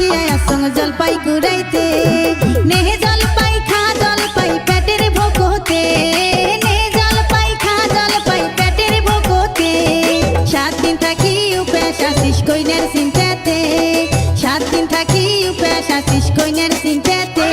দেখিয়া আসং জলপাই কুড়াইতে নেহে জলপাই খা জলপাই পেটের ভোকতে নে জলপাই খা জলপাই পেটের ভোকতে 7 দিন থাকি উপাস আসিস কইনার চিন্তাতে 7 দিন থাকি উপাস আসিস কইনার চিন্তাতে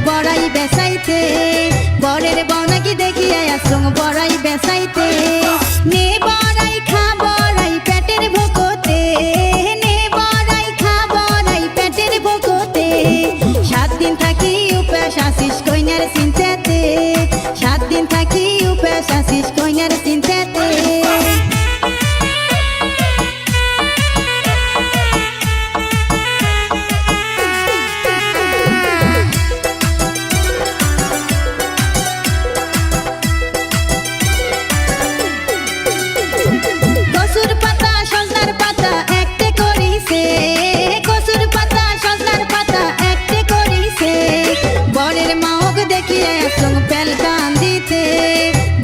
বড়াই বেসাইতে বরের বউনাকি দেখিয়া আসং বড়াই বেসাইতে নে বড়াই খা বড়াই পেটের ভোকতে নে বড়াই খা বড়াই পেটের ভোকতে 7 দিন থাকি উপাস আসিস কইনার চিন্তাতে 7 দিন থাকি উপাস আসিস কইনার চিন্তাতে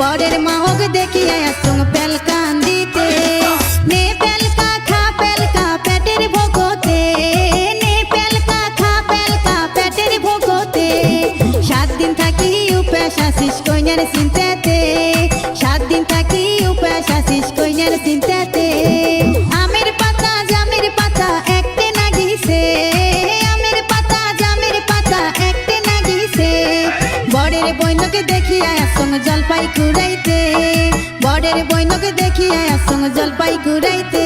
বরের মাহক দেখিয়া আসং পেলকান দিতে নে পেলকা খা পেলকা পেটের ভোকতে নে পেলকা খা পেলকা পেটের ভোকতে 7 দিন থাকি উপাস আসিস কইনার চিন্তাতে 7 দিন থাকি উপাস আসিস কইনার চিন্তাতে আমের পাতা জামের পাতা একটে নাগিছে আমের পাতা জামের পাতা একটে নাগিছে বরের বইনকে দেখিয়া আসং জলপাই কুড়াইতে বরের বইনকে দেখিয়া আসং জলপাই কুড়াইতে